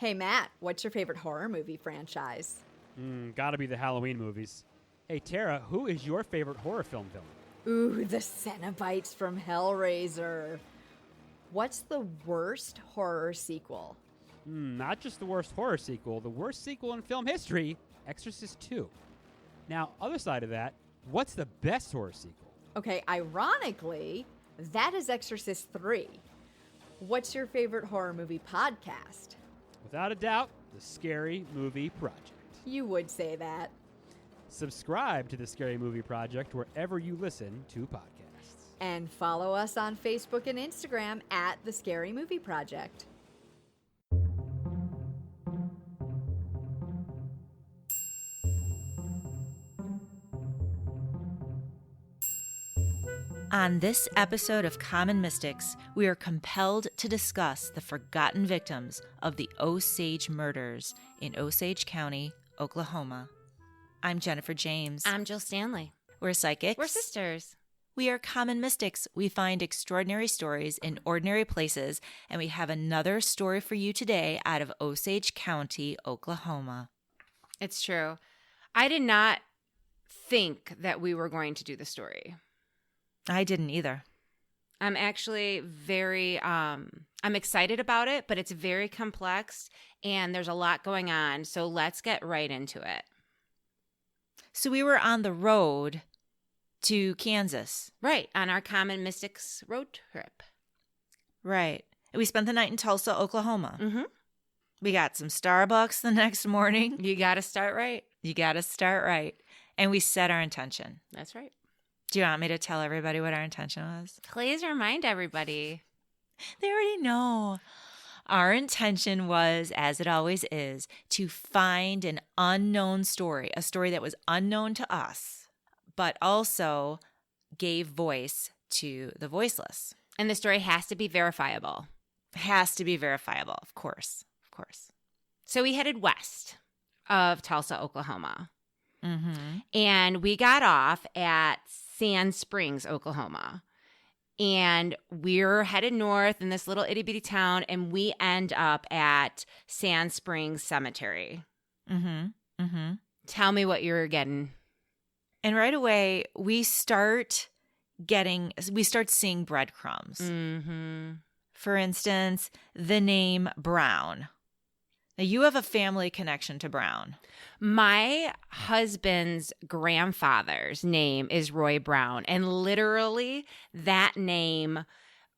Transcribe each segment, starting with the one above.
Hey, Matt, what's your favorite horror movie franchise? Gotta be the Halloween movies. Hey, Tara, who is your favorite horror film villain? Ooh, the Cenobites from Hellraiser. What's the worst horror sequel? Not just the worst horror sequel, the worst sequel in film history, Exorcist 2. Now, other side of that, what's the best horror sequel? Okay, ironically, that is Exorcist 3. What's your favorite horror movie podcast? Without a doubt, the Scary Movie Project. You would say that. Subscribe to the Scary Movie Project wherever you listen to podcasts. And follow us on Facebook and Instagram at The Scary Movie Project. On this episode of Common Mystics, we are compelled to discuss the forgotten victims of the Osage Murders in Osage County, Oklahoma. I'm Jennifer James. I'm Jill Stanley. We're psychics. We're sisters. We are common mystics. We find extraordinary stories in ordinary places, and we have another story for you today out of Osage County, Oklahoma. It's true. I did not think that we were going to do the story. I didn't either. I'm actually I'm excited about it, but it's very complex and there's a lot going on. So let's get right into it. So we were on the road to Kansas. Right. On our Common Mystics road trip. Right. We spent the night in Tulsa, Oklahoma. Mm-hmm. We got some Starbucks the next morning. You got to start right. You got to start right. And we set our intention. That's right. Do you want me to tell everybody what our intention was? Please remind everybody. They already know. Our intention was, as it always is, to find an unknown story, a story that was unknown to us, but also gave voice to the voiceless. And the story has to be verifiable. Has to be verifiable, of course. Of course. So we headed west of Tulsa, Oklahoma. Mm-hmm. And we got off at Sand Springs, Oklahoma. And we're headed north in this little itty bitty town, and we end up at Sand Springs Cemetery. Mm-hmm. Mm-hmm. Tell me what you're getting. And right away, we start seeing breadcrumbs. Mm-hmm. For instance, the name Brown. Now, you have a family connection to Brown. My husband's grandfather's name is Roy Brown, and literally that name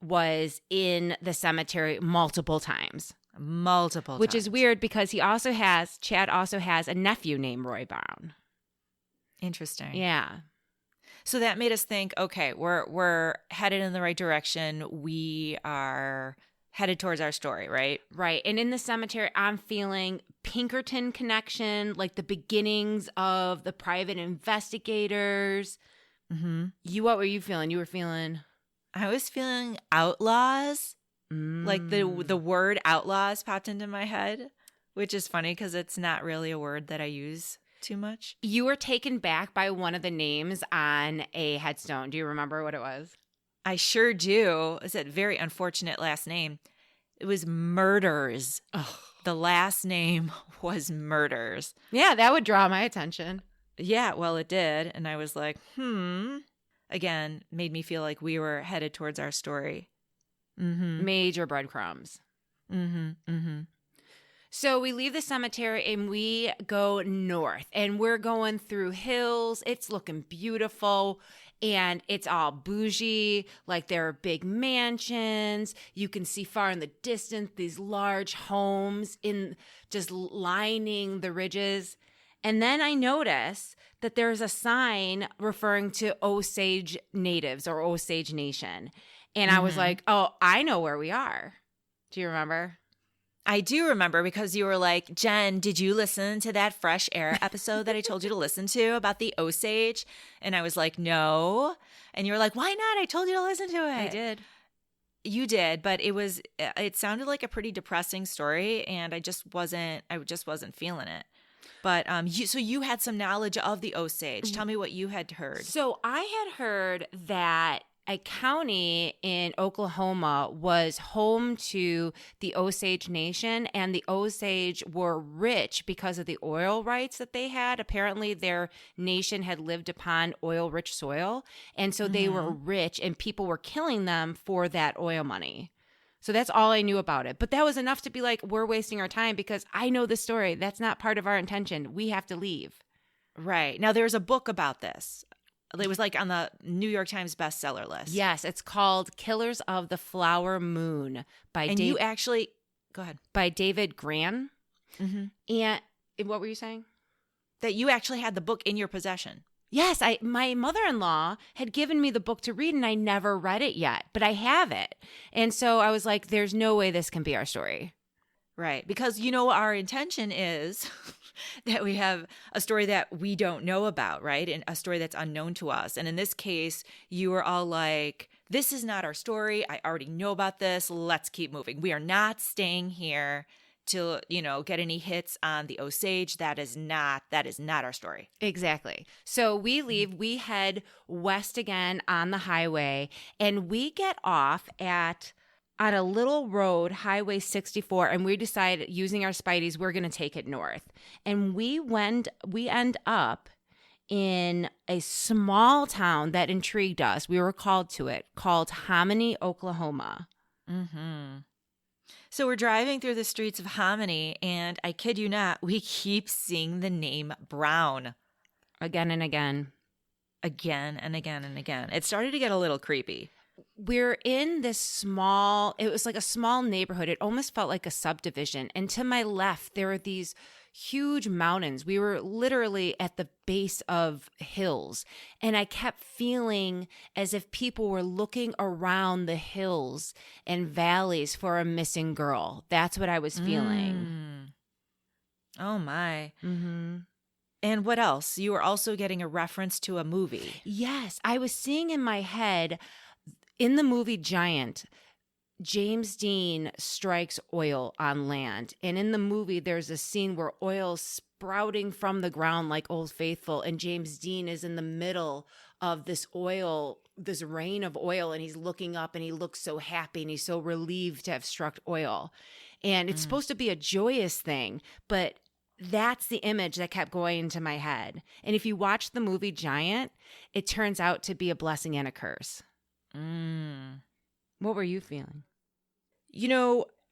was in the cemetery multiple times. Which is weird because Chad also has a nephew named Roy Brown. Interesting. Yeah. So that made us think, okay, we're headed in the right direction. We are headed towards our story, right? Right. And in the cemetery, I'm feeling Pinkerton connection, like the beginnings of the private investigators. Mm-hmm. What were you feeling? You were feeling? I was feeling outlaws. Like the word outlaws popped into my head, which is funny because it's not really a word that I use too much. You were taken back by one of the names on a headstone. Do you remember what it was? I sure do. It's a very unfortunate last name. It was Murders. Oh. The last name was Murders. Yeah, that would draw my attention. Yeah, well, it did. And I was like, Again, made me feel like we were headed towards our story. Mm-hmm. Major breadcrumbs. Mm-hmm. Mm-hmm. So we leave the cemetery and we go north, and we're going through hills. It's looking beautiful. And it's all bougie, like there are big mansions. You can see far in the distance these large homes in just lining the ridges. And then I notice that there's a sign referring to Osage natives or Osage Nation. And I was like, oh, I know where we are. Do you remember? I do remember because you were like, Jen, did you listen to that Fresh Air episode that I told you to listen to about the Osage? And I was like, no. And you were like, why not? I told you to listen to it. I did. You did, but it sounded like a pretty depressing story, and I just wasn't feeling it. But so you had some knowledge of the Osage. Tell me what you had heard. So I had heard that a county in Oklahoma was home to the Osage Nation, and the Osage were rich because of the oil rights that they had. Apparently, their nation had lived upon oil-rich soil, and so they were rich, and people were killing them for that oil money. So that's all I knew about it. But that was enough to be like, we're wasting our time because I know the story. That's not part of our intention. We have to leave. Right. Now, there's a book about this. It was like on the New York Times bestseller list. Yes, it's called Killers of the Flower Moon by you actually, go ahead. by David Gran. Mm-hmm. And what were you saying? That you actually had the book in your possession. Yes, my mother-in-law had given me the book to read and I never read it yet, but I have it. And so I was like, there's no way this can be our story. Right. Because, our intention is that we have a story that we don't know about, right? And a story that's unknown to us. And in this case, you were all like, this is not our story. I already know about this. Let's keep moving. We are not staying here to, get any hits on the Osage. That is not our story. Exactly. So we leave, we head west again on the highway, and we get off on a little road, Highway 64, and we decide using our Spideys, we're going to take it north. And we end up in a small town that intrigued us. We were called to it, called Hominy, Oklahoma. Mm-hmm. So we're driving through the streets of Hominy, and I kid you not, we keep seeing the name Brown. Again and again. Again and again and again. It started to get a little creepy. We're in this it was like a small neighborhood. It almost felt like a subdivision. And to my left, there were these huge mountains. We were literally at the base of hills. And I kept feeling as if people were looking around the hills and valleys for a missing girl. That's what I was feeling. Oh, my. Mm-hmm. And what else? You were also getting a reference to a movie. Yes. I was seeing in my head, in the movie Giant, James Dean strikes oil on land. And in the movie, there's a scene where oil's sprouting from the ground like Old Faithful. And James Dean is in the middle of this rain of oil. And he's looking up and he looks so happy and he's so relieved to have struck oil. And it's supposed to be a joyous thing, but that's the image that kept going into my head. And if you watch the movie Giant, it turns out to be a blessing and a curse. What were you feeling?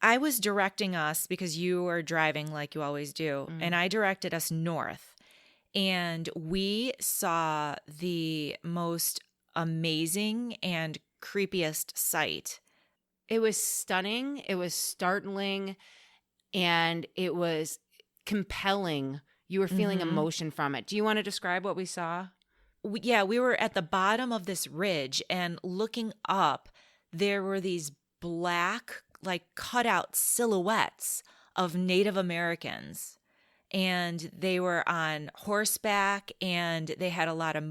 I was directing us because you were driving like you always do, and I directed us north. And we saw the most amazing and creepiest sight. It was stunning, it was startling, and it was compelling. You were feeling emotion from it. Do you want to describe what we saw? We were at the bottom of this ridge, and looking up, there were these black, like cutout silhouettes of Native Americans. And they were on horseback, and they had a lot of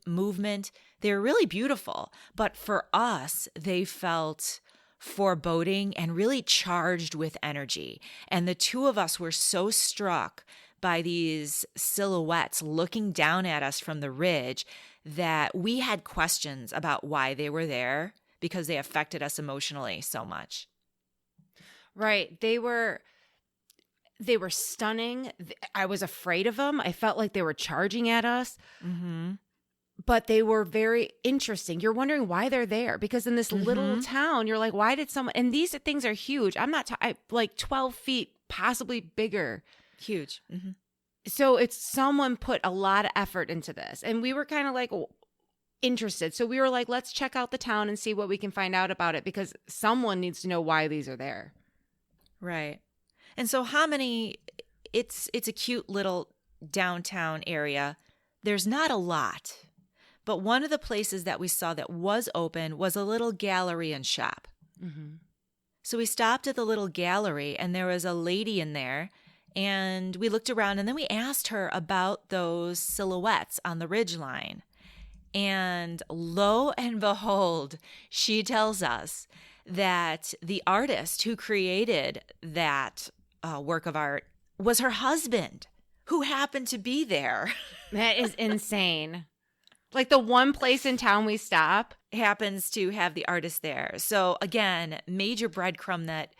movement. They were really beautiful. But for us, they felt foreboding and really charged with energy. And the two of us were so struck by these silhouettes looking down at us from the ridge that we had questions about why they were there, because they affected us emotionally so much. Right. They were stunning. I was afraid of them. I felt like they were charging at us. Mm-hmm. But they were very interesting. You're wondering why they're there, because in this little town, you're like, why did someone, and these things are huge. I'm not, like 12 feet, possibly bigger. Huge. Mm-hmm. So it's someone put a lot of effort into this. And we were kind of like interested. So we were like, let's check out the town and see what we can find out about it, because someone needs to know why these are there. Right. And so Hominy, it's a cute little downtown area. There's not a lot. But one of the places that we saw that was open was a little gallery and shop. Mm-hmm. So we stopped at the little gallery, and there was a lady in there, and we looked around, and then we asked her about those silhouettes on the ridgeline. And lo and behold, she tells us that the artist who created that work of art was her husband, who happened to be there. That is insane. Like the one place in town we stop. happens to have the artist there. So again, major breadcrumb that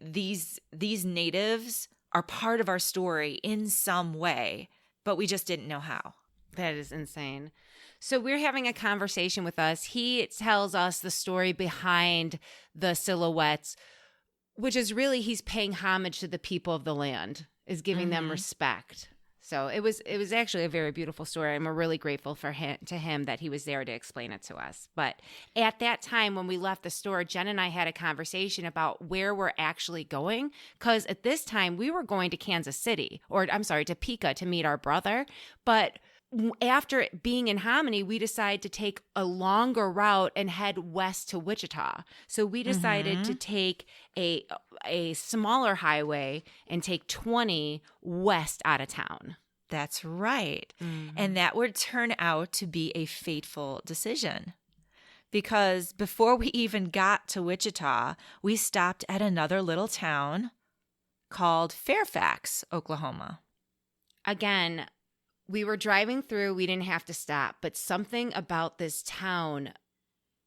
these natives are part of our story in some way, but we just didn't know how. That is insane. So we're having a conversation with us. He tells us the story behind the silhouettes, which is really he's paying homage to the people of the land, is giving them respect. So it was actually a very beautiful story, and we're really grateful to him that he was there to explain it to us. But at that time when we left the store, Jen and I had a conversation about where we're actually going, because at this time we were going to Kansas City, or I'm sorry, Topeka to meet our brother. But after being in Hominy, we decided to take a longer route and head west to Wichita. So we decided to take a smaller highway and take 20 west out of town. That's right. And that would turn out to be a fateful decision. Because before we even got to Wichita, we stopped at another little town called Fairfax, Oklahoma. Again, we were driving through, we didn't have to stop, but something about this town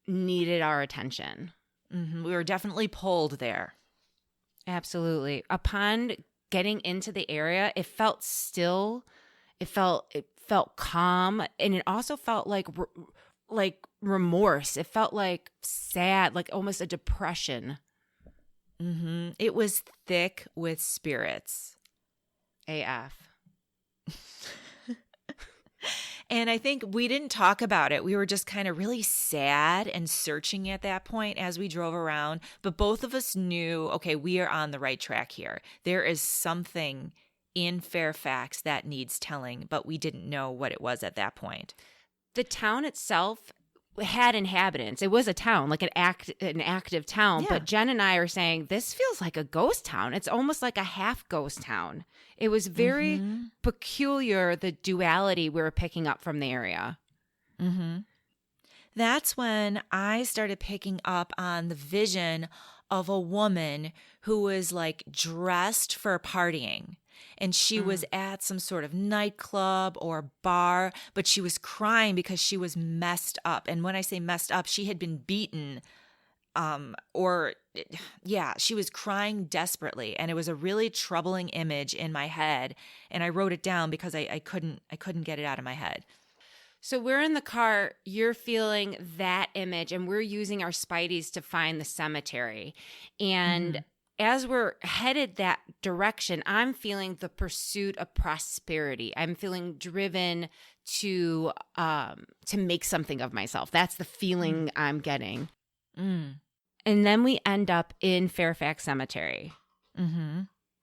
needed our attention. We were definitely pulled there. Absolutely. Upon getting into the area, it felt still, it felt calm, and it also felt like remorse. It felt like sad, like almost a depression. It was thick with spirits. AF. And I think we didn't talk about it. We were just kind of really sad and searching at that point as we drove around. But both of us knew, okay, we are on the right track here. There is something in Fairfax that needs telling, but we didn't know what it was at that point. The town itself had inhabitants. It was a town, like an active town. Yeah. But Jen and I are saying, this feels like a ghost town. It's almost like a half ghost town. It was very peculiar, the duality we were picking up from the area. That's when I started picking up on the vision of a woman who was like dressed for partying. And she was at some sort of nightclub or bar, but she was crying because she was messed up. And when I say messed up, she had been beaten, she was crying desperately. And it was a really troubling image in my head. And I wrote it down because I couldn't get it out of my head. So we're in the car, you're feeling that image, and we're using our spideys to find the cemetery. And as we're headed that direction, I'm feeling the pursuit of prosperity. I'm feeling driven to make something of myself. That's the feeling I'm getting. And then we end up in Fairfax Cemetery.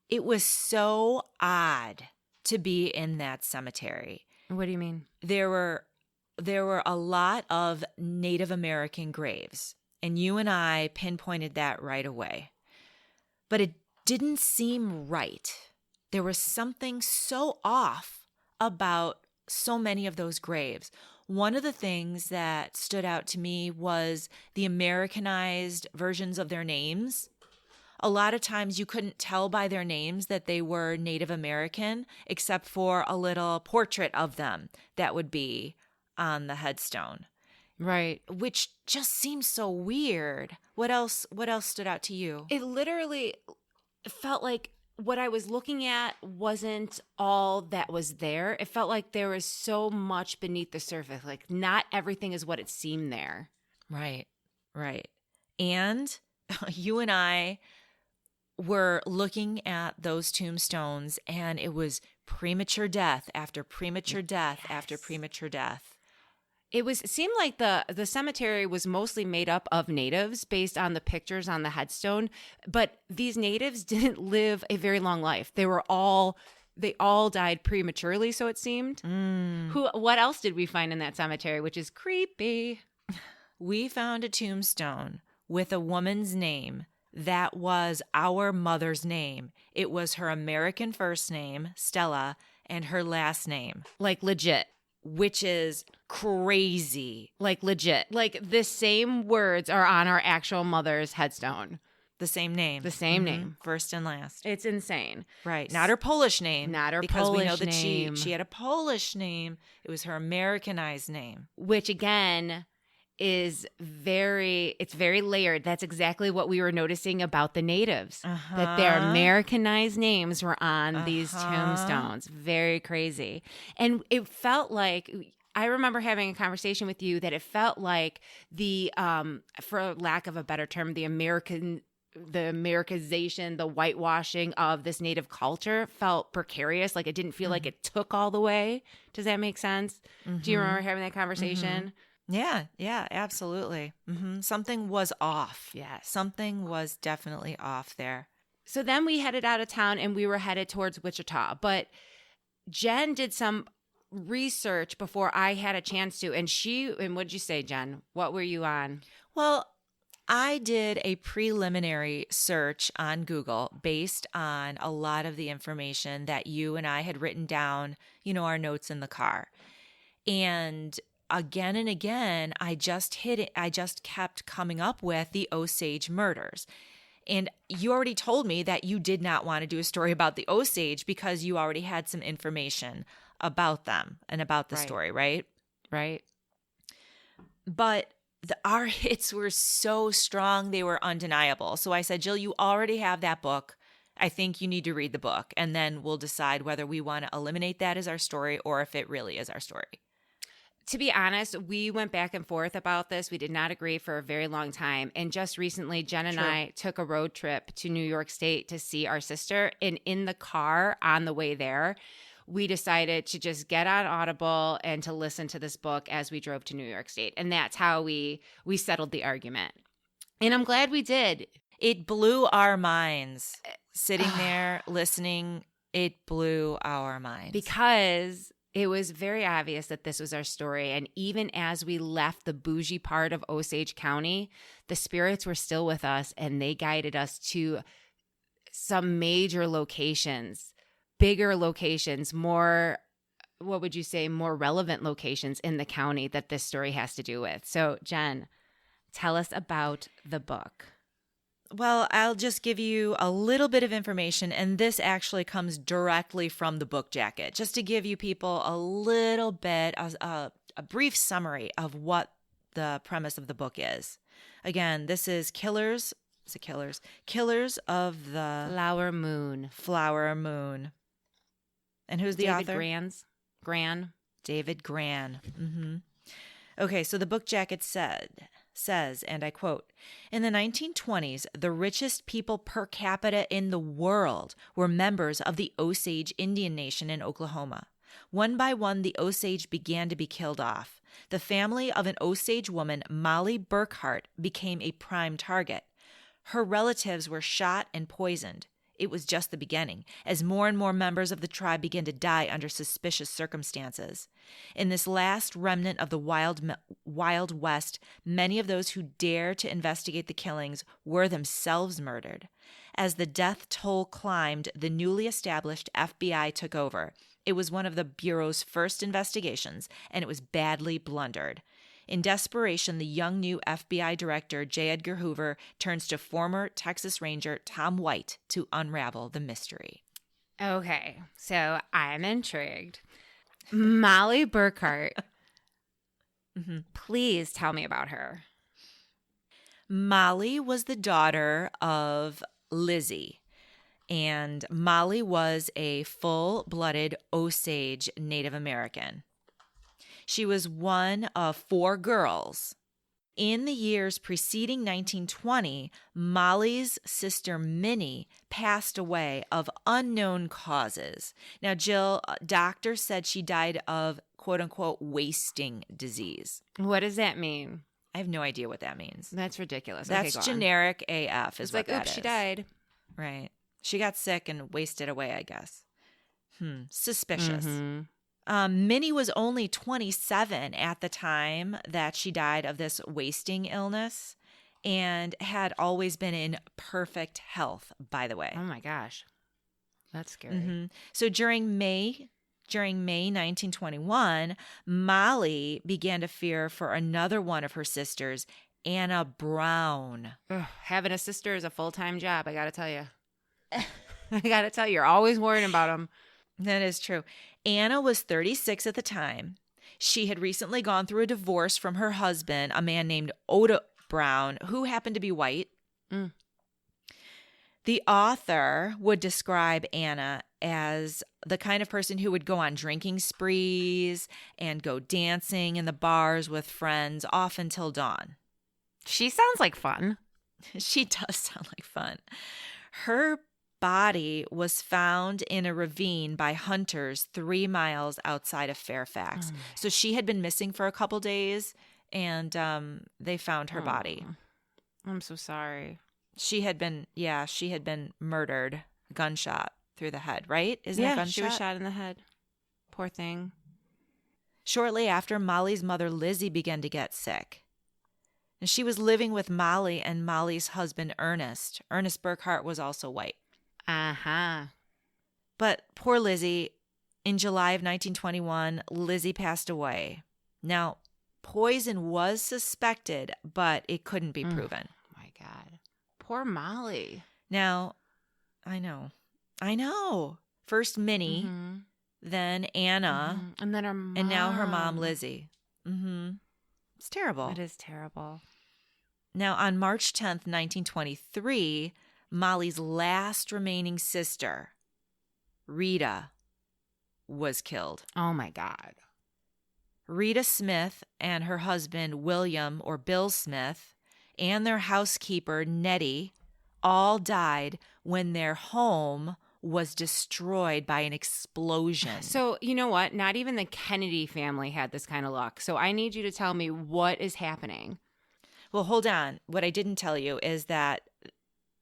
It was so odd to be in that cemetery. What do you mean? There were a lot of Native American graves, and you and I pinpointed that right away. But it didn't seem right. There was something so off about so many of those graves. One of the things that stood out to me was the Americanized versions of their names. A lot of times you couldn't tell by their names that they were Native American, except for a little portrait of them that would be on the headstone. Right. Which just seems so weird. What else stood out to you? It literally felt like what I was looking at wasn't all that was there. It felt like there was so much beneath the surface. Like not everything is what it seemed there. Right. And you and I were looking at those tombstones, and it was premature death after premature death after premature death. It seemed like the cemetery was mostly made up of natives based on the pictures on the headstone, but these natives didn't live a very long life. They all died prematurely, so it seemed. What else did we find in that cemetery, which is creepy? We found a tombstone with a woman's name that was our mother's name. It was her American first name, Stella, and her last name. Like legit. Which is crazy. Like legit. Like the same words are on our actual mother's headstone. The same name. The same name. First and last. It's insane. Right. Not her Polish name. Not her because we know Polish that name. she had a Polish name. It was her Americanized name. Which again is very layered. That's exactly what we were noticing about the natives. That their Americanized names were on these tombstones. Very crazy. And it felt like, I remember having a conversation with you that it felt like the, for lack of a better term, the Americanization, the whitewashing of this native culture felt precarious. Like it didn't feel like it took all the way. Does that make sense? Do you remember having that conversation? Yeah, absolutely. Something was off. Yes. Something was definitely off there. So then we headed out of town and we were headed towards Wichita. But Jen did some research before I had a chance to. And what'd you say, Jen? What were you on? Well, I did a preliminary search on Google based on a lot of the information that you and I had written down, our notes in the car. And again and again, I just kept coming up with the Osage Murders. And you already told me that you did not want to do a story about the Osage because you already had some information about them and about the story, right? Right. But our hits were so strong, they were undeniable. So I said, Jill, you already have that book. I think you need to read the book, and then we'll decide whether we want to eliminate that as our story or if it really is our story. To be honest, we went back and forth about this. We did not agree for a very long time. And just recently, Jen and I took a road trip to New York State to see our sister. And in the car on the way there, we decided to just get on Audible and to listen to this book as we drove to New York State. And that's how we settled the argument. And I'm glad we did. It blew our minds. Sitting there, listening, it blew our minds. Because it was very obvious that this was our story. And even as we left the bougie part of Osage County, the spirits were still with us and they guided us to some major locations, bigger locations, more, what would you say, more relevant locations in the county that this story has to do with. So, Jen, tell us about the book. Well, I'll just give you a little bit of information, and this actually comes directly from the book jacket, just to give you people a little bit, a brief summary of what the premise of the book is. Again, this is Killers of the Flower Moon. And who's the author? David Gran. Mm-hmm. Okay, so the book jacket says, and I quote, "In the 1920s, the richest people per capita in the world were members of the Osage Indian Nation in Oklahoma. One by one, the Osage began to be killed off. The family of an Osage woman, Molly Burkhart, became a prime target. Her relatives were shot and poisoned. It was just the beginning, as more and more members of the tribe began to die under suspicious circumstances. In this last remnant of the Wild West, many of those who dared to investigate the killings were themselves murdered. As the death toll climbed, the newly established FBI took over. It was one of the Bureau's first investigations, and it was badly blundered. In desperation, the young new FBI director, J. Edgar Hoover, turns to former Texas Ranger Tom White to unravel the mystery." Okay, so I'm intrigued. Molly Burkhart, please tell me about her. Molly was the daughter of Lizzie, and Molly was a full-blooded Osage Native American. She was one of 4 girls. In the years preceding 1920, Molly's sister Minnie passed away of unknown causes. Now, Jill, doctors said she died of quote-unquote wasting disease. What does that mean? I have no idea what that means. That's ridiculous. That's okay, generic AF is it's what like, that oops, is. she died. Right. She got sick and wasted away, I guess. Suspicious. Mm-hmm. Minnie was only 27 at the time that she died of this wasting illness and had always been in perfect health, by the way. Oh my gosh. That's scary. So during May 1921, Molly began to fear for another one of her sisters, Anna Brown. Ugh, having a sister is a full-time job, I got to tell you. I got to tell you, you're always worrying about them. That is true. Anna was 36 at the time. She had recently gone through a divorce from her husband, a man named Oda Brown, who happened to be white. Mm. The author would describe Anna as the kind of person who would go on drinking sprees and go dancing in the bars with friends, often till dawn. She sounds like fun. She does sound like fun. Her body was found in a ravine by hunters 3 miles outside of Fairfax. So she had been missing for a couple days, and they found her body. I'm so sorry. She had been murdered, gunshot through the head, right? Isn't it Yeah, gunshot? she was shot in the head. Poor thing. Shortly after, Molly's mother, Lizzie, began to get sick. And she was living with Molly and Molly's husband, Ernest. Ernest Burkhart was also white. Uh-huh. But poor Lizzie, in July of 1921, Lizzie passed away. Now, poison was suspected, but it couldn't be proven. My God. Poor Molly. Now, I know. First Minnie, then Anna, And then her mom. and now her mom, Lizzie. It's terrible. It is terrible. Now, on March 10th, 1923, Molly's last remaining sister, Rita, was killed. Oh, my God. Rita Smith and her husband, William or Bill Smith, and their housekeeper, Nettie, all died when their home was destroyed by an explosion. So, you know what? Not even the Kennedy family had this kind of luck. So I need you to tell me what is happening. Well, hold on. What I didn't tell you is that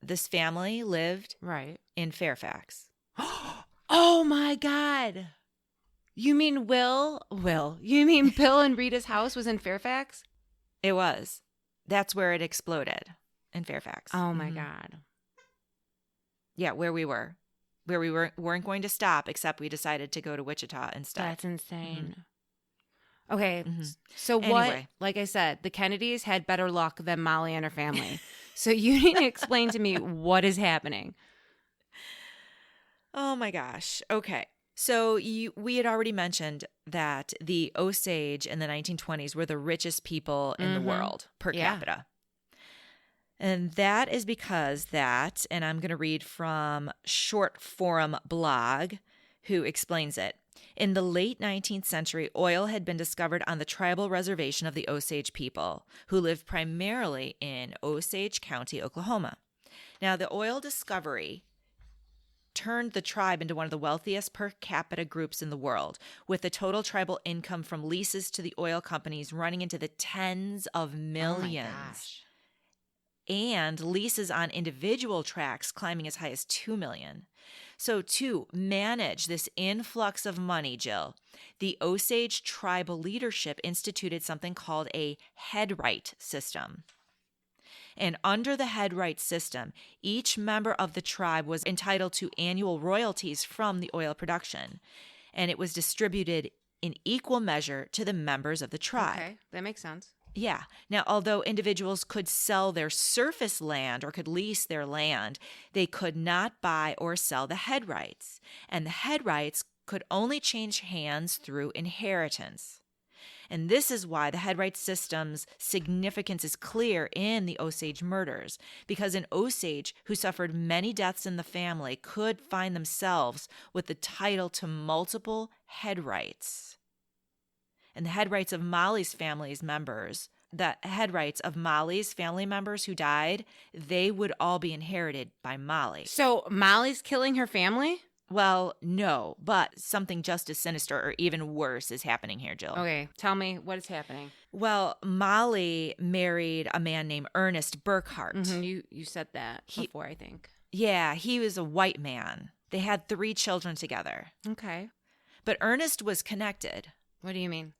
this family lived Right. in Fairfax. Oh, my God. You mean you mean Bill and Rita's house was in Fairfax? It was. That's where it exploded, in Fairfax. Oh, my God. Yeah, where we were. Where we weren't going to stop, except we decided to go to Wichita instead. That's insane. Okay. So Anyway. like I said, the Kennedys had better luck than Molly and her family. So you need to explain to me what is happening. Oh my gosh. Okay. So we had already mentioned that the Osage in the 1920s were the richest people in the world per capita. And that is because that, and I'm going to read from Short Forum Blog, who explains it. In the late 19th century, oil had been discovered on the tribal reservation of the Osage people, who lived primarily in Osage County, Oklahoma. Now, the oil discovery turned the tribe into one of the wealthiest per capita groups in the world, with the total tribal income from leases to the oil companies running into the tens of millions. Oh my gosh. And leases on individual tracts climbing as high as $2 million. So to manage this influx of money, Jill, the Osage tribal leadership instituted something called a headright system. And under the headright system, each member of the tribe was entitled to annual royalties from the oil production, and it was distributed in equal measure to the members of the tribe. Okay, that makes sense. Yeah. Now, although individuals could sell their surface land or could lease their land, they could not buy or sell the headrights. And the headrights could only change hands through inheritance. And this is why the headright system's significance is clear in the Osage Murders, because an Osage who suffered many deaths in the family could find themselves with the title to multiple headrights. And the headrights of Molly's family's members, the headrights of Molly's family members who died, they would all be inherited by Molly. So Molly's killing her family? Well, no, but something just as sinister or even worse is happening here, Jill. Okay, tell me what is happening. Well, Molly married a man named Ernest Burkhart. You said that before, I think. Yeah, he was a white man. They had 3 children together. Okay. But Ernest was connected. What do you mean?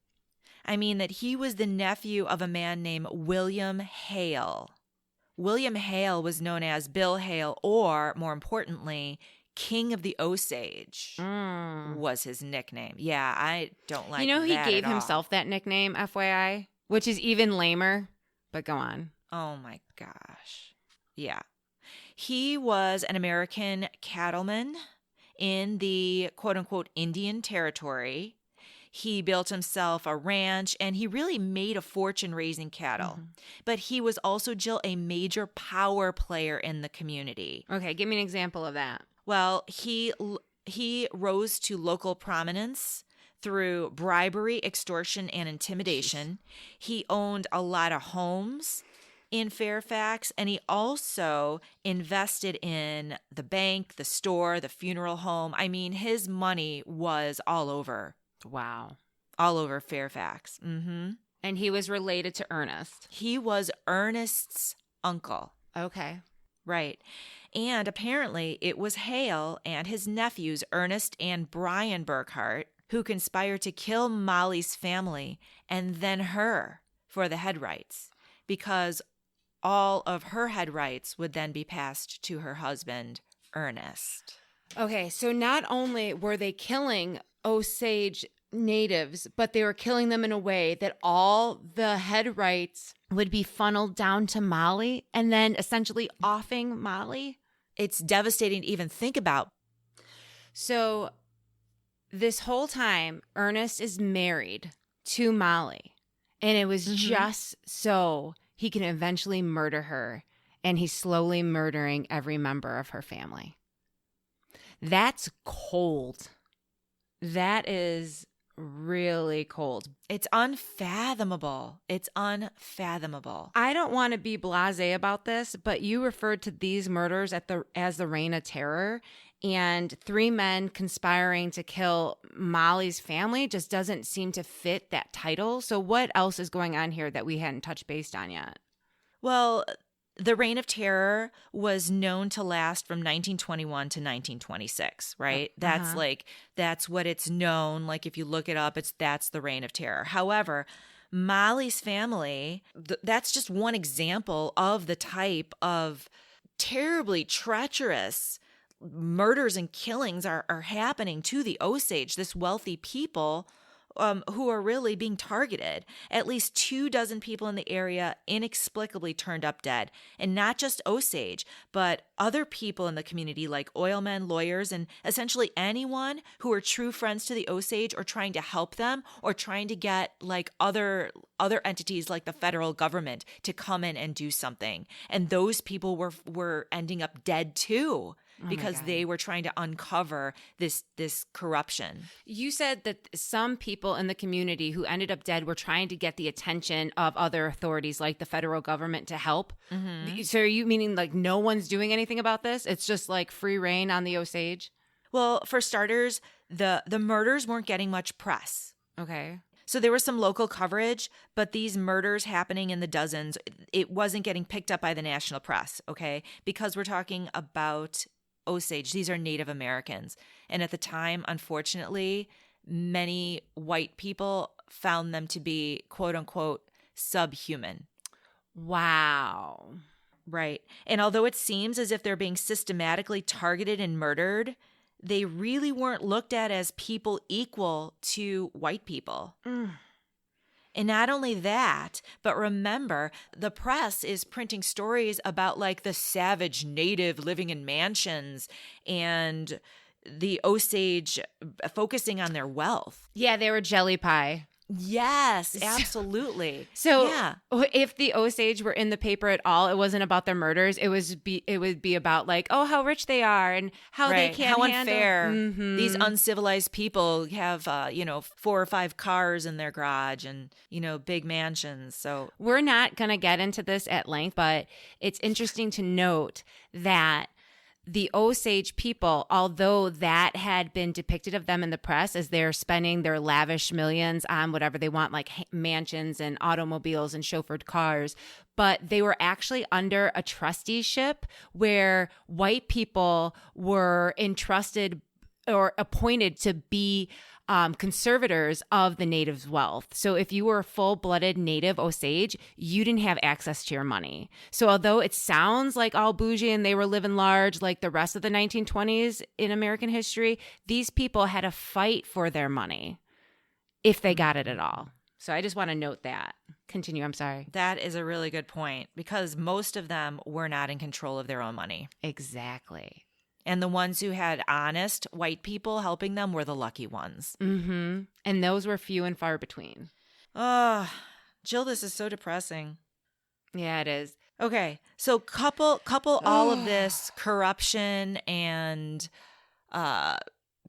I mean that he was the nephew of a man named William Hale. William Hale was known as Bill Hale, or more importantly, King of the Osage was his nickname. Yeah, I don't like that. You know, he gave at all. himself that nickname, FYI, which is even lamer. but go on. Oh my gosh. Yeah. He was an American cattleman in the quote unquote Indian Territory. He built himself a ranch and he really made a fortune raising cattle. But he was also, Jill, a major power player in the community. Okay, give me an example of that. Well, he rose to local prominence through bribery, extortion, and intimidation. He owned a lot of homes in Fairfax, and he also invested in the bank, the store, the funeral home. I mean, his money was all over. Wow. All over Fairfax. Mm-hmm. And he was related to Ernest. He was Ernest's uncle. Okay. Right. And apparently it was Hale and his nephews, Ernest and Brian Burkhart, who conspired to kill Molly's family and then her for the head rights, because all of her head rights would then be passed to her husband, Ernest. Okay, so not only were they killing Osage natives, but they were killing them in a way that all the head rights would be funneled down to Molly and then essentially offing Molly. It's devastating to even think about. So this whole time, Ernest is married to Molly, and it was just so he can eventually murder her, and he's slowly murdering every member of her family. That's cold. That is really cold. It's unfathomable. It's unfathomable. I don't want to be blasé about this, but you referred to these murders as the Reign of Terror, and 3 men conspiring to kill Molly's family just doesn't seem to fit that title. So what else is going on here that we hadn't touched base on yet? Well, the Reign of Terror was known to last from 1921 to 1926, right? That's what it's known. Like if you look it up, that's the Reign of Terror. However, Molly's family, that's just one example of the type of terribly treacherous murders and killings are happening to the Osage, this wealthy people who are really being targeted. At least 24 people in the area inexplicably turned up dead. And not just Osage, but other people in the community like oilmen, lawyers, and essentially anyone who are true friends to the Osage or trying to help them or trying to get like other entities like the federal government to come in and do something. And those people were ending up dead too. Because they were trying to uncover this corruption. You said that some people in the community who ended up dead were trying to get the attention of other authorities like the federal government to help. Mm-hmm. So are you meaning like no one's doing anything about this? It's just like free reign on the Osage? Well, for starters, the murders weren't getting much press. Okay. So there was some local coverage, but these murders happening in the dozens, it wasn't getting picked up by the national press, okay? Because we're talking about Osage. These are Native Americans. And at the time, unfortunately, many white people found them to be, quote unquote, subhuman. Wow. Right. And although it seems as if they're being systematically targeted and murdered, they really weren't looked at as people equal to white people. And not only that, but remember, the press is printing stories about like the savage native living in mansions and the Osage focusing on their wealth. Yeah, they were jelly pie. Yes, absolutely. So yeah. If the Osage were in the paper at all, it wasn't about their murders. It would be about like, oh, how rich they are and how they can't handle. How unfair. Mm-hmm. These uncivilized people have, 4 or 5 cars in their garage and, big mansions. So we're not going to get into this at length, but it's interesting to note that the Osage people, although that had been depicted of them in the press as they're spending their lavish millions on whatever they want, like mansions and automobiles and chauffeured cars, but they were actually under a trusteeship where white people were entrusted or appointed to be conservators of the natives' wealth. So if you were a full-blooded native Osage, you didn't have access to your money. So although it sounds like all bougie and they were living large like the rest of the 1920s in American history, these people had to fight for their money if they got it at all. So I just want to note that. Continue. I'm sorry. That is a really good point because most of them were not in control of their own money. Exactly. And the ones who had honest white people helping them were the lucky ones. Mm-hmm. And those were few and far between. Oh, Jill, this is so depressing. Yeah, it is. Okay, so couple all of this corruption and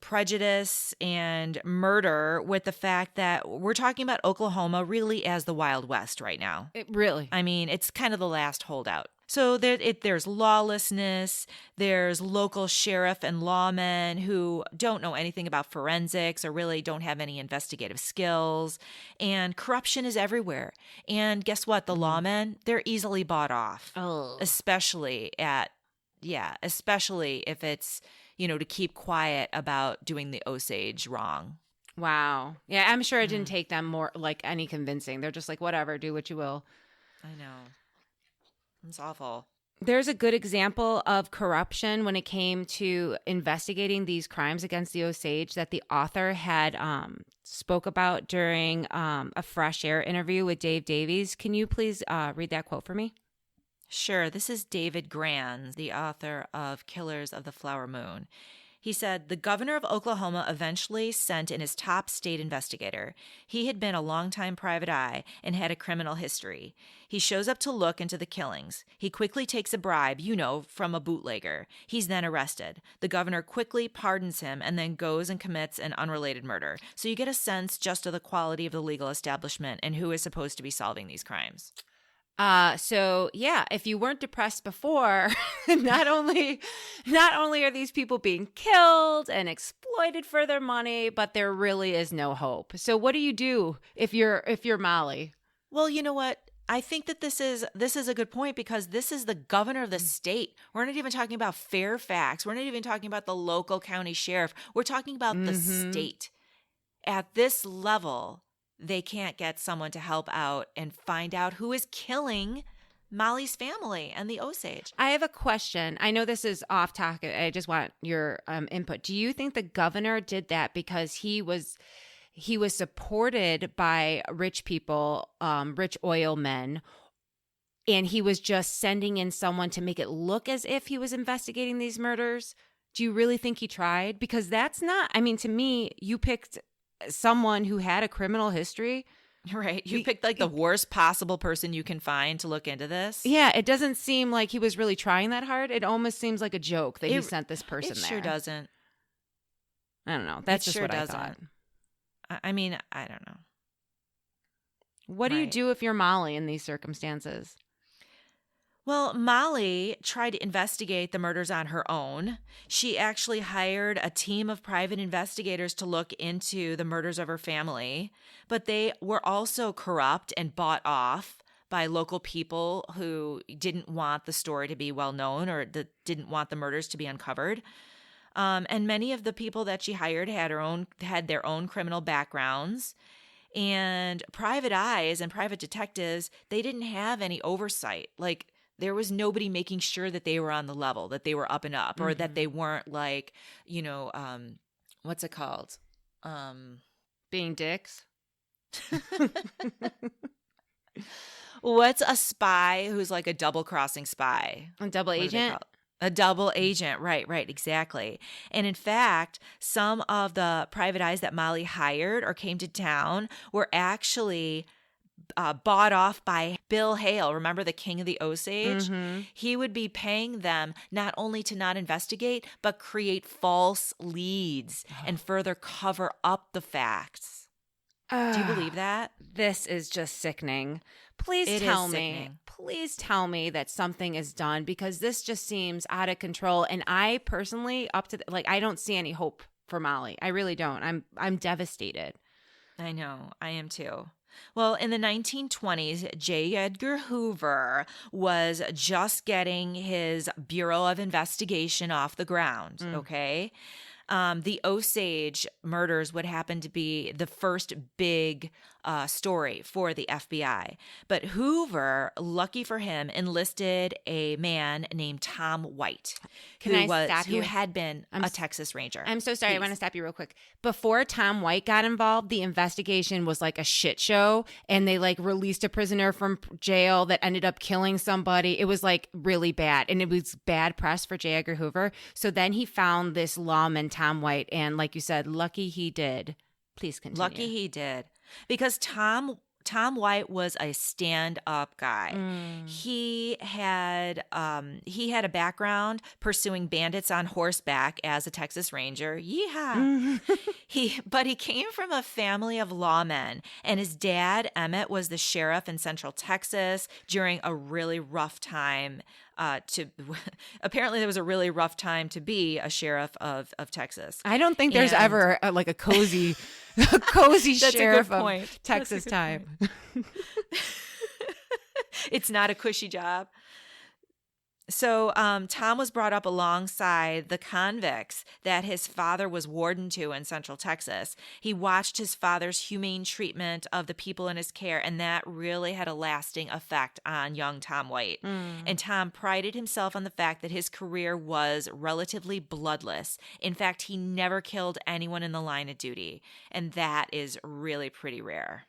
prejudice and murder with the fact that we're talking about Oklahoma really as the Wild West right now. Really? I mean, it's kind of the last holdout. So there's lawlessness, there's local sheriff and lawmen who don't know anything about forensics or really don't have any investigative skills, and corruption is everywhere. And guess what? The lawmen, they're easily bought off, especially if it's, to keep quiet about doing the Osage wrong. Wow. Yeah, I'm sure it didn't take them more like any convincing. They're just like, whatever, do what you will. I know. It's awful. There's a good example of corruption when it came to investigating these crimes against the Osage that the author had spoke about during a Fresh Air interview with Dave Davies. Can you please read that quote for me? Sure. This is David Granz, the author of Killers of the Flower Moon. He said, the governor of Oklahoma eventually sent in his top state investigator. He had been a longtime private eye and had a criminal history. He shows up to look into the killings. He quickly takes a bribe, from a bootlegger. He's then arrested. The governor quickly pardons him and then goes and commits an unrelated murder. So you get a sense just of the quality of the legal establishment and who is supposed to be solving these crimes. So yeah, if you weren't depressed before, not only are these people being killed and exploited for their money, but there really is no hope. So what do you do if you're Molly? Well, you know what? I think that this is a good point because this is the governor of the state. We're not even talking about Fairfax. We're not even talking about the local county sheriff. We're talking about the state. At this level, they can't get someone to help out and find out who is killing Molly's family and the Osage. I have a question. I know this is off topic. I just want your input. Do you think the governor did that because he was supported by rich people, rich oil men, and he was just sending in someone to make it look as if he was investigating these murders? Do you really think he tried? Because that's not, to me, you picked someone who had a criminal history. Right. You picked the worst possible person you can find to look into this. Yeah. It doesn't seem like he was really trying that hard. It almost seems like a joke that he sent this person there. It sure doesn't. I don't know. That's just what I thought. I don't know. What do you do if you're Molly in these circumstances? Well, Molly tried to investigate the murders on her own. She actually hired a team of private investigators to look into the murders of her family, but they were also corrupt and bought off by local people who didn't want the story to be well known or that didn't want the murders to be uncovered. And many of the people that she hired had their own criminal backgrounds. And private eyes and private detectives, they didn't have any oversight. There was nobody making sure that they were on the level, that they were up and up, or that they weren't what's it called? Being dicks? What's a spy who's like a double-crossing spy? A double agent? A double agent, right, exactly. And in fact, some of the private eyes that Molly hired or came to town were actually bought off by Bill Hale. Remember the king of the Osage? Mm-hmm. He would be paying them not only to not investigate, but create false leads and further cover up the facts. Do you believe that? This is just sickening. Please tell me that something is done because this just seems out of control. And I personally, I don't see any hope for Molly. I really don't. I'm devastated. I know. I am too. Well, in the 1920s, J. Edgar Hoover was just getting his Bureau of Investigation off the ground, okay? The Osage murders would happen to be the first big story for the FBI. But Hoover, lucky for him, enlisted a man named Tom White, Can I stop who you? had been a Texas Ranger. I'm so sorry. I Please. want to stop you real quick. Before Tom White got involved, the investigation was like a shit show, and they like released a prisoner from jail that ended up killing somebody. It was like really bad, and it was bad press for J. Edgar Hoover. So then he found this lawman, Tom White, and like you said, lucky he did. Please continue. Lucky he did. Because Tom White was a stand-up guy. He had a background pursuing bandits on horseback as a Texas Ranger. Yeehaw! But he came from a family of lawmen, and his dad Emmett was the sheriff in Central Texas during a really rough time. Apparently, there was a really rough time to be a sheriff of Texas. I don't think there's And- ever like a cozy, a cozy That's a good sheriff point. of Texas time. It's not a cushy job. So Tom was brought up alongside the convicts that his father was warden to in Central Texas. He watched his father's humane treatment of the people in his care, and that really had a lasting effect on young Tom White. And Tom prided himself on the fact that his career was relatively bloodless. In fact, he never killed anyone in the line of duty, and that is really pretty rare.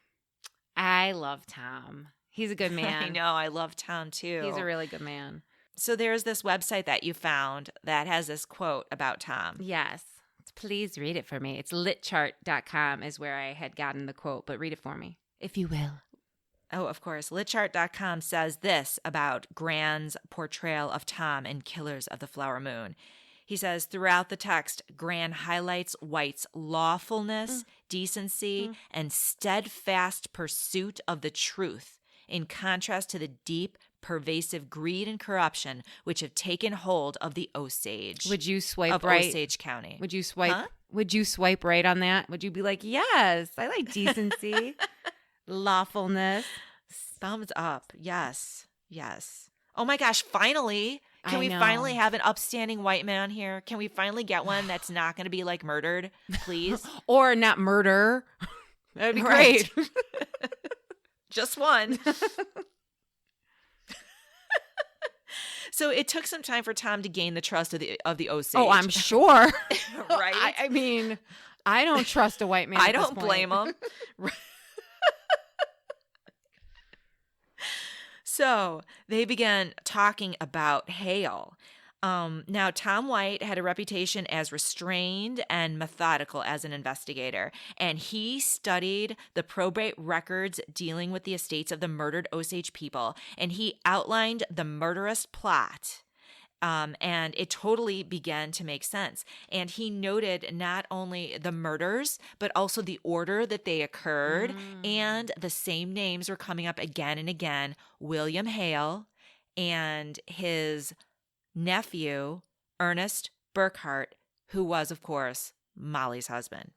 I love Tom. He's a good man. I know, I love Tom too. He's a really good man. So there's this website that you found that has this quote about Tom. Yes. Please read it for me. It's litchart.com is where I had gotten the quote, but read it for me, if you will. Oh, of course. Litchart.com says this about Grand's portrayal of Tom in Killers of the Flower Moon. He says, throughout the text, Grand highlights White's lawfulness, decency, and steadfast pursuit of the truth, in contrast to the deep, pervasive greed and corruption which have taken hold of the Osage. Would you swipe of right? Osage County. Would you swipe? Huh? Would you swipe right on that? Would you be like, yes, I like decency, lawfulness? Thumbs up. Yes. Yes. Oh my gosh, finally. Can I we know. finally have an upstanding white man here? Can we finally get one that's not going to be like murdered, please? Or not murder? That'd be Right. great. Just one. So it took some time for Tom to gain the trust of the Osage. Oh, I'm sure. Right? I mean, I don't trust a white man. I at this don't point. blame him. So they began talking about Hale. Now, Tom White had a reputation as restrained and methodical as an investigator, and he studied the probate records dealing with the estates of the murdered Osage people, and he outlined the murderous plot. And it totally began to make sense. And he noted not only the murders, but also the order that they occurred. And the same names were coming up again and again. William Hale and his nephew, Ernest Burkhart, who was, of course, Molly's husband.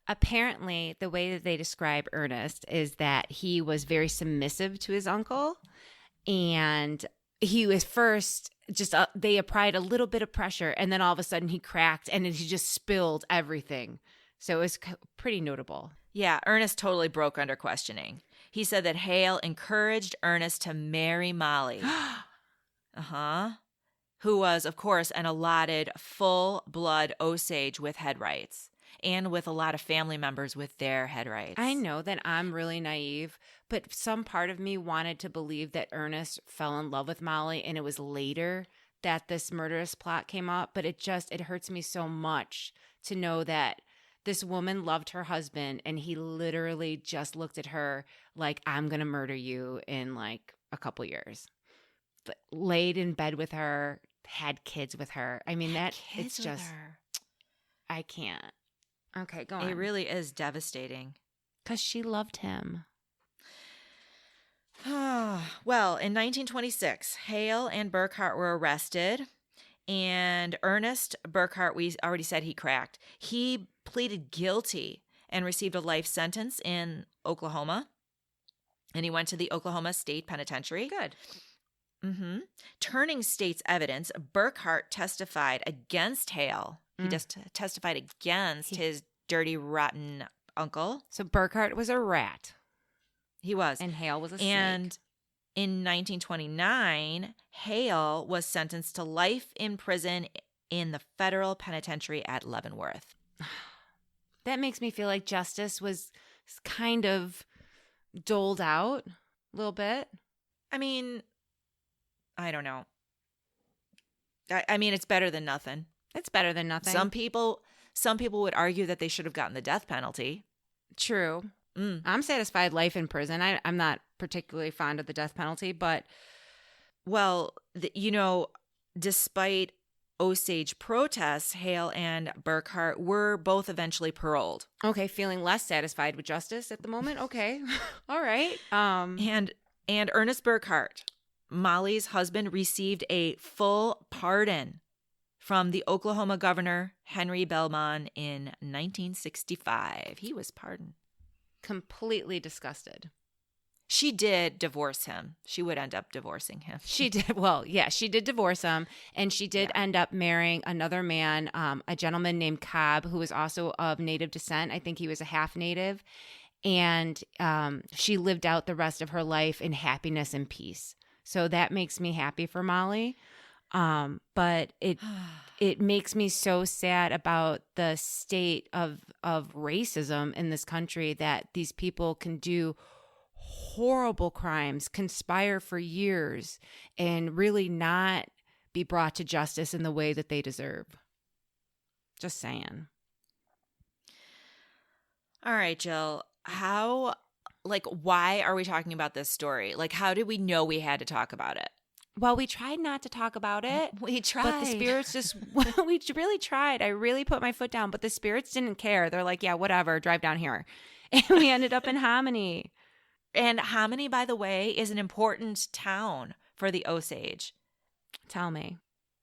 Apparently, the way that they describe Ernest is that he was very submissive to his uncle, and he was first just they applied a little bit of pressure, and then all of a sudden he cracked, and then he just spilled everything. So it was pretty notable. Yeah, Ernest totally broke under questioning. He said that Hale encouraged Ernest to marry Molly. Who was, of course, an allotted full-blood Osage with head rights, and with a lot of family members with their head rights. I know that I'm really naive, but some part of me wanted to believe that Ernest fell in love with Molly, and it was later that this murderous plot came up. But it hurts me so much to know that this woman loved her husband, and he literally just looked at her like, I'm going to murder you in like a couple years. But laid in bed with her, had kids with her. I mean, it's just, I can't. Okay, go on. It really is devastating. Because she loved him. Well, in 1926, Hale and Burkhart were arrested, and Ernest Burkhart, we already said he cracked. He pleaded guilty and received a life sentence in Oklahoma, and he went to the Oklahoma State Penitentiary. Good. Turning state's evidence, Burkhart testified against Hale He just testified against his dirty, rotten uncle. So Burkhart was a rat. He was. And Hale was a And snake. in 1929, Hale was sentenced to life in prison in the federal penitentiary at Leavenworth. That makes me feel like justice was kind of doled out a little bit. I mean, I don't know. I mean, it's better than nothing. It's better than nothing. Some people would argue that they should have gotten the death penalty. True. I'm satisfied life in prison. I'm not particularly fond of the death penalty, but well, despite Osage protests, Hale and Burkhart were both eventually paroled. okay, feeling less satisfied with justice at the moment. Okay. All right. And Ernest Burkhart, Molly's husband, received a full pardon from the Oklahoma governor, Henry Belmont, in 1965. He was pardoned. Completely disgusted. She did divorce him. She would end up divorcing him. She did. Well, yeah, she did divorce him, and she did end up marrying another man, a gentleman named Cobb, who was also of Native descent. I think he was a half Native. And she lived out the rest of her life in happiness and peace. So that makes me happy for Molly. But it makes me so sad about the state of racism in this country, that these people can do horrible crimes, conspire for years, and really not be brought to justice in the way that they deserve. Just saying. All right, Jill. Why are we talking about this story? Like, how did we know we had to talk about it? Well, we tried not to talk about it. We tried. But the spirits just, we really tried. I really put my foot down, but the spirits didn't care. They're like, yeah, whatever, drive down here. And we ended up in Hominy. And Hominy, by the way, is an important town for the Osage. Tell me.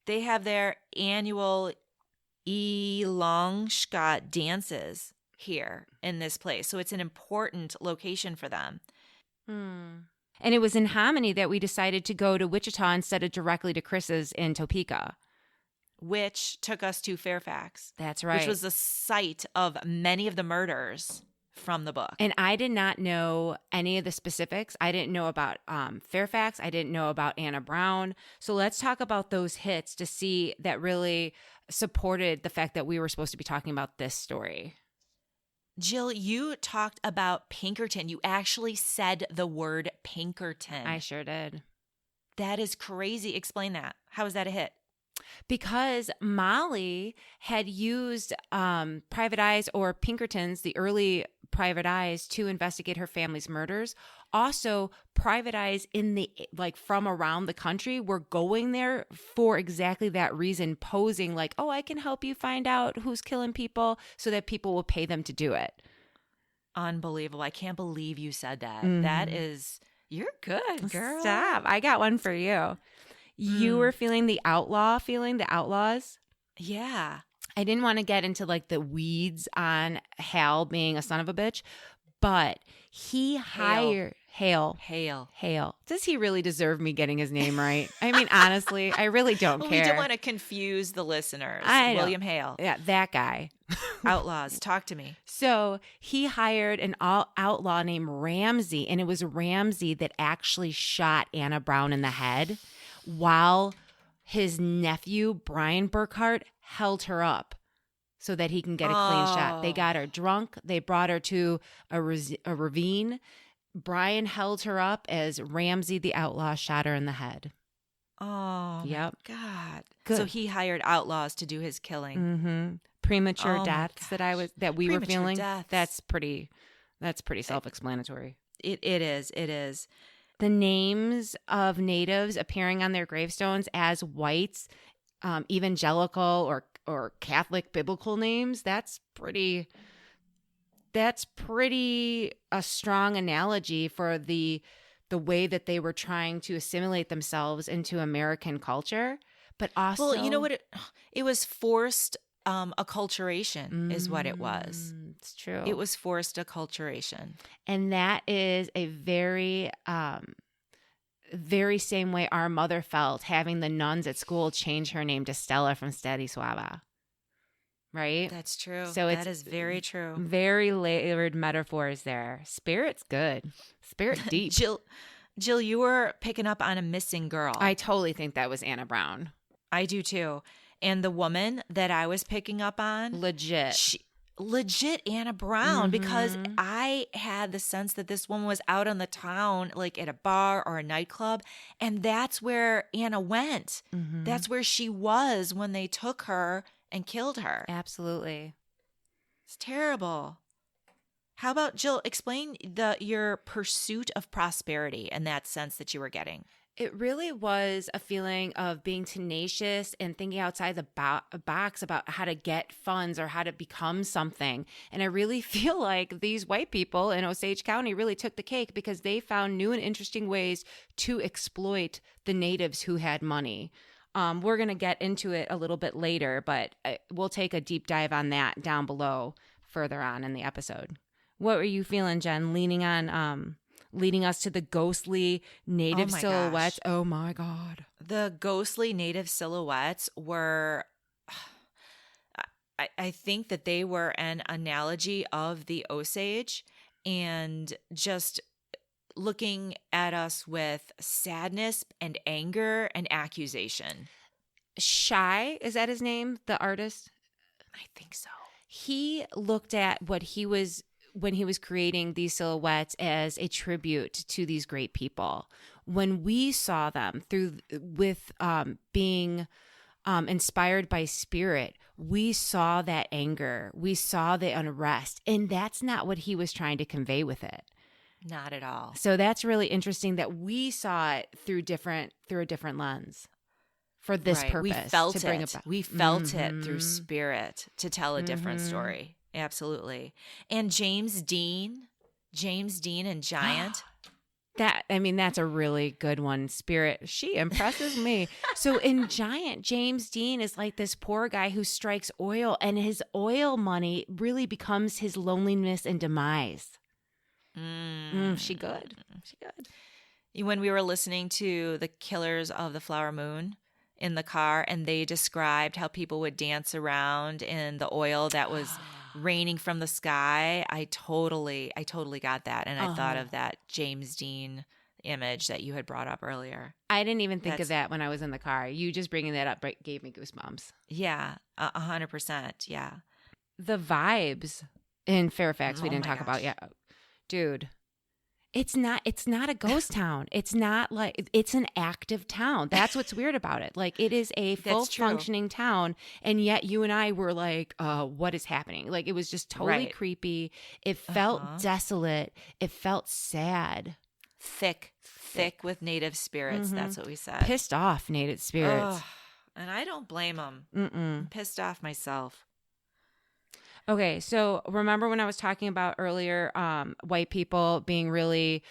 They have their annual Elongshot dances here in this place. So it's an important location for them. And it was in Hominy that we decided to go to Wichita instead of directly to Chris's in Topeka. Which took us to Fairfax. That's right. Which was the site of many of the murders from the book. And I did not know any of the specifics. I didn't know about Fairfax. I didn't know about Anna Brown. So let's talk about those hits to see that really supported the fact that we were supposed to be talking about this story. Jill, you talked about Pinkerton. You actually said the word Pinkerton. I sure did. That is crazy. Explain that. How is that a hit? Because Molly had used private eyes, or Pinkertons, the early private eyes, to investigate her family's murders. Also, private eyes from around the country were going there for exactly that reason, posing like, oh, I can help you find out who's killing people, so that people will pay them to do it. Unbelievable. I can't believe you said that. Mm-hmm. That is, you're good, girl. Stop. I got one for you. You were feeling the outlaws. Yeah. I didn't want to get into like the weeds on Hal being a son of a bitch, but he hired Hale. Does he really deserve me getting his name right? I mean, honestly, I really don't care. We don't want to confuse the listeners. William Hale. Yeah, that guy. Outlaws, talk to me. So he hired an outlaw named Ramsey, and it was Ramsey that actually shot Anna Brown in the head, while his nephew, Brian Burkhart, held her up so that he can get a clean shot. They got her drunk. They brought her to a ravine. Brian held her up as Ramsey the outlaw shot her in the head. Oh, yep. God. Good. So he hired outlaws to do his killing. Mm-hmm. Premature deaths that we were feeling. Deaths. That's pretty self-explanatory. It is. The names of natives appearing on their gravestones as whites, evangelical or Catholic biblical names, that's pretty a strong analogy for the way that they were trying to assimilate themselves into American culture. But also, well, you know what? It was forced acculturation is what it was. It's true. It was forced acculturation. And that is a very, very same way our mother felt having the nuns at school change her name to Stella from Steady Swava. right? That's true. So that is very true. Very layered metaphors there. Spirit's good. Spirit deep. Jill, you were picking up on a missing girl. I totally think that was Anna Brown. I do too. And the woman that I was picking up on, Legit. legit Anna Brown, because I had the sense that this woman was out on the town, like at a bar or a nightclub, and that's where Anna went. That's where she was when they took her and killed her. Absolutely. It's terrible. How about, Jill, explain your pursuit of prosperity and that sense that you were getting. It really was a feeling of being tenacious and thinking outside the box about how to get funds or how to become something. And I really feel like these white people in Osage County really took the cake because they found new and interesting ways to exploit the natives who had money. We're going to get into it a little bit later, but we'll take a deep dive on that down below further on in the episode. What were you feeling, Jen, leading us to the ghostly native silhouettes? Gosh. Oh my God. The ghostly native silhouettes were, I think that they were an analogy of the Osage and just looking at us with sadness and anger and accusation. Shy, is that his name? The artist? I think so. He looked at what he was when he was creating these silhouettes as a tribute to these great people. When we saw them being inspired by spirit, we saw that anger, we saw the unrest, and that's not what he was trying to convey with it. Not at all. So that's really interesting that we saw it through a different lens for this purpose. We felt to bring it. back. We felt it through spirit to tell a different story. Absolutely. And James Dean and Giant. That's a really good one. Spirit, she impresses me. So in Giant, James Dean is like this poor guy who strikes oil, and his oil money really becomes his loneliness and demise. She good. When we were listening to the Killers of the Flower Moon in the car, and they described how people would dance around in the oil that was raining from the sky, I totally got that. And I thought of that James Dean image that you had brought up earlier. I didn't even think of that when I was in the car. You just bringing that up gave me goosebumps. Yeah, 100%. Yeah. The vibes in Fairfax we didn't talk about yet. Dude, it's not a ghost town. It's not like, it's an active town. That's what's weird about it. Like, it is a full functioning town, and yet you and I were like, what is happening? Like, it was just totally creepy. It felt desolate. It felt sad. Thick with native spirits. That's what we said. Pissed off native spirits. And I don't blame them. I'm pissed off myself. Okay, so remember when I was talking about earlier white people being really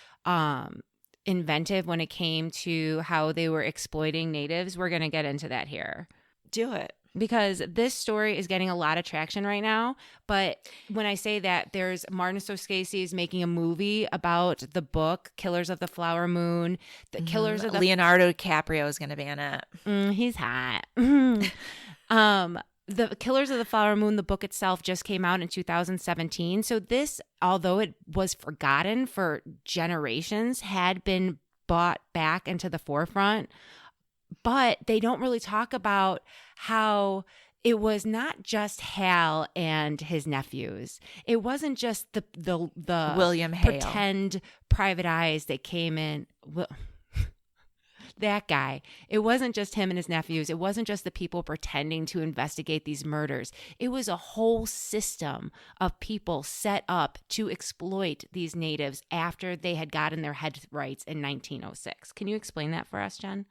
inventive when it came to how they were exploiting natives? We're going to get into that here. Do it. Because this story is getting a lot of traction right now. But when I say that, there's Martin Scorsese is making a movie about the book Killers of the Flower Moon. The Killers of the Leonardo DiCaprio is going to be in it. He's hot. The Killers of the Flower Moon, the book itself, just came out in 2017. So this, although it was forgotten for generations, had been brought back into the forefront. But they don't really talk about how it was not just Hal and his nephews. It wasn't just the William Hale. Pretend private eyes that came in. That guy. It wasn't just him and his nephews. It wasn't just the people pretending to investigate these murders. It was a whole system of people set up to exploit these natives after they had gotten their head rights in 1906. Can you explain that for us, Jen?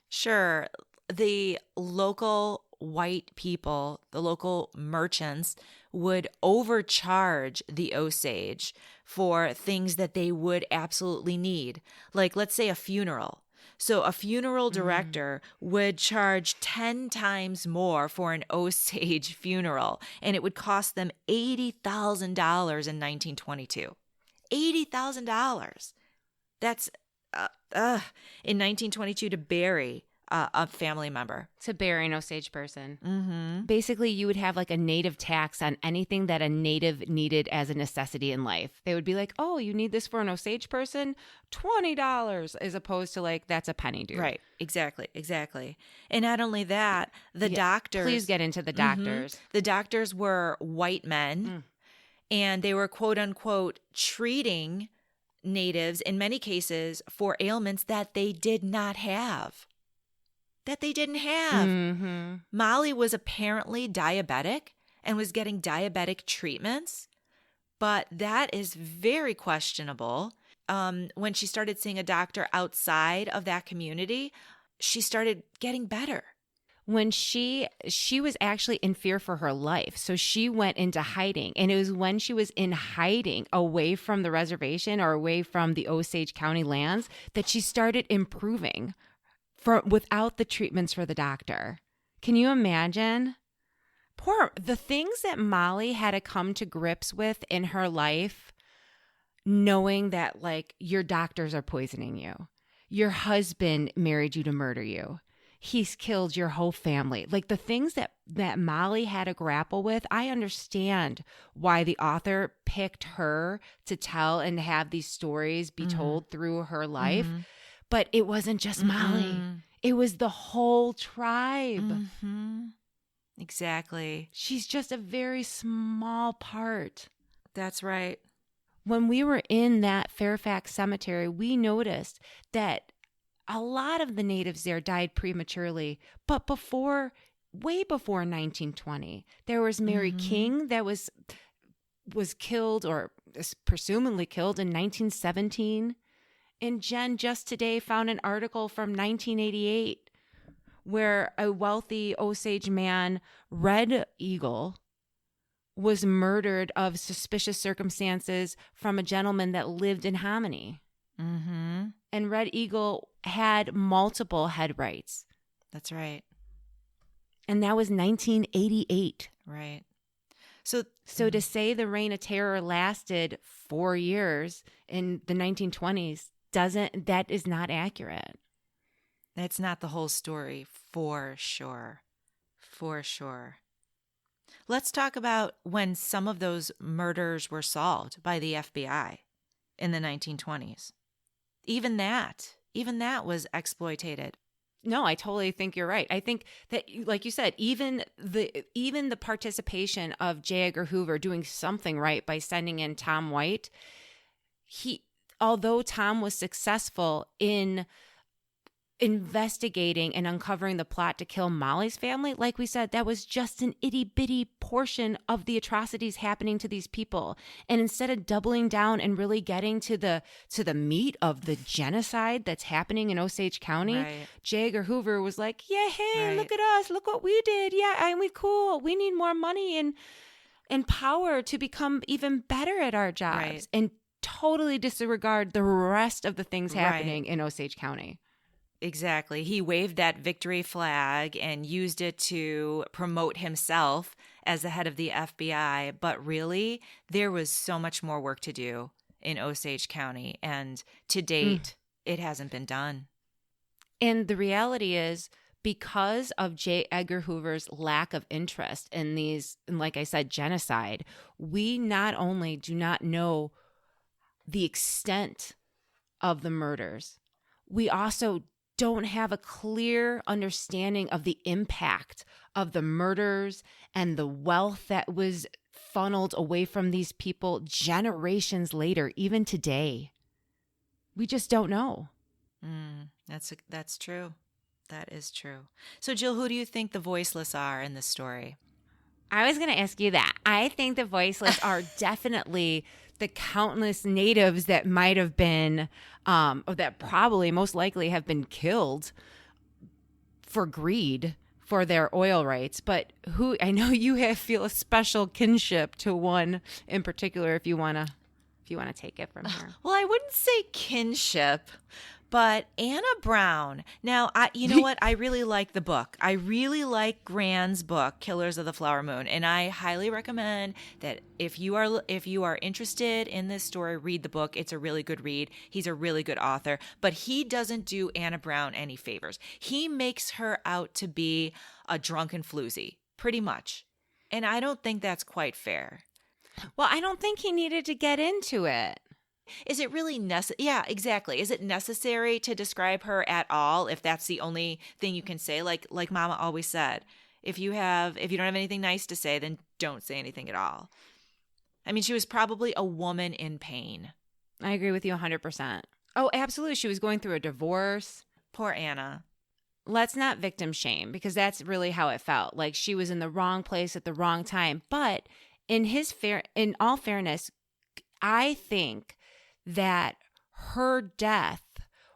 Sure. The local white people, the local merchants, would overcharge the Osage for things that they would absolutely need. Like, let's say a funeral. So a funeral director would charge 10 times more for an Osage funeral, and it would cost them $80,000 in 1922. $80,000. That's in 1922 to bury a family member. To bury an Osage person. Mm-hmm. Basically, you would have like a native tax on anything that a native needed as a necessity in life. They would be like, oh, you need this for an Osage person? $20, as opposed to like, that's a penny, dude. Right. Exactly. And not only that, the doctors. Please get into the doctors. The doctors were white men, and they were quote unquote treating natives in many cases for ailments that they did not have. Mm-hmm. Molly was apparently diabetic and was getting diabetic treatments, but that is very questionable. When she started seeing a doctor outside of that community, she started getting better. When she was actually in fear for her life. So she went into hiding. And it was when she was in hiding away from the reservation or away from the Osage County lands that she started improving without the treatments for the doctor. Can you imagine? The things that Molly had to come to grips with in her life, knowing that like your doctors are poisoning you. Your husband married you to murder you. He's killed your whole family. Like the things that Molly had to grapple with, I understand why the author picked her to tell and have these stories be told through her life. But it wasn't just Molly. It was the whole tribe. Exactly. She's just a very small part. That's right. When we were in that Fairfax cemetery, we noticed that a lot of the natives there died prematurely, but way before 1920, there was Mary King that was killed or presumably killed in 1917. And Jen just today found an article from 1988 where a wealthy Osage man, Red Eagle, was murdered of suspicious circumstances from a gentleman that lived in Hominy. And Red Eagle had multiple head rights. That's right. And that was 1988. Right. So to say the Reign of Terror lasted 4 years in the 1920s that is not accurate. That's not the whole story, for sure. For sure. Let's talk about when some of those murders were solved by the FBI in the 1920s. Even that was exploited. No, I totally think you're right. I think that, like you said, even the participation of J. Edgar Hoover doing something right by sending in Tom White, although Tom was successful in investigating and uncovering the plot to kill Molly's family, like we said, that was just an itty-bitty portion of the atrocities happening to these people. And instead of doubling down and really getting to the meat of the genocide that's happening in Osage County, Right. J. Edgar Hoover was like, yeah, hey, Right. look at us. Look what we did. Yeah, and we cool. We need more money and power to become even better at our jobs. Right. And totally disregard the rest of the things happening in Osage County. Exactly. He waved that victory flag and used it to promote himself as the head of the FBI. But really, there was so much more work to do in Osage County. And to date, it hasn't been done. And the reality is, because of J. Edgar Hoover's lack of interest in these, and like I said, genocide, we not only do not know the extent of the murders, we also don't have a clear understanding of the impact of the murders and the wealth that was funneled away from these people generations later, even today. We just don't know. That's true. That is true. So, Jill, who do you think the voiceless are in this story? I was going to ask you that. I think the voiceless are definitely the countless natives that might have been, or that probably most likely have been killed for greed for their oil rights. But who, I know you feel a special kinship to one in particular. If you want to take it from here. Well, I wouldn't say kinship, But Anna Brown. Now, you know what? I really like the book. I really like Grant's book, Killers of the Flower Moon, and I highly recommend that if you are interested in this story, read the book. It's a really good read. He's a really good author, but he doesn't do Anna Brown any favors. He makes her out to be a drunken floozy, pretty much. And I don't think that's quite fair. Well, I don't think he needed to get into it. Is it really necessary? Yeah, exactly. Is it necessary to describe her at all if that's the only thing you can say? Like Mama always said, if you don't have anything nice to say, then don't say anything at all. I mean, she was probably a woman in pain. I agree with you 100%. Oh, absolutely. She was going through a divorce. Poor Anna. Let's not victim shame, because that's really how it felt. Like she was in the wrong place at the wrong time. But in all fairness, I think that her death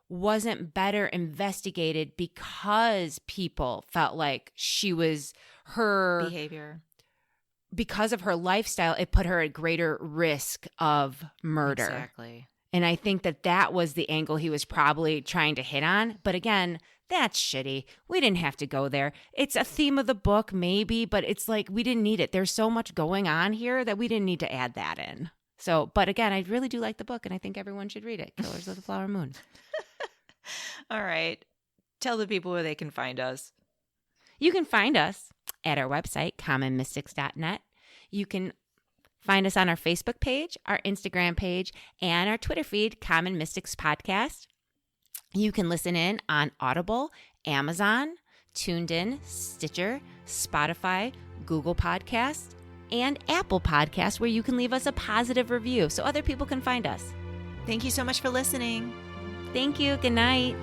wasn't better investigated because people felt like she was her behavior. Because of her lifestyle, it put her at greater risk of murder. Exactly. And I think that was the angle he was probably trying to hit on. But again, that's shitty. We didn't have to go there. It's a theme of the book, maybe, but it's like we didn't need it. There's so much going on here that we didn't need to add that in. So, but again, I really do like the book, and I think everyone should read it. Killers of the Flower Moon. All right. Tell the people where they can find us. You can find us at our website, commonmystics.net. You can find us on our Facebook page, our Instagram page, and our Twitter feed, Common Mystics Podcast. You can listen in on Audible, Amazon, TuneIn, Stitcher, Spotify, Google Podcasts, and Apple Podcasts, where you can leave us a positive review so other people can find us. Thank you so much for listening. Thank you. Good night.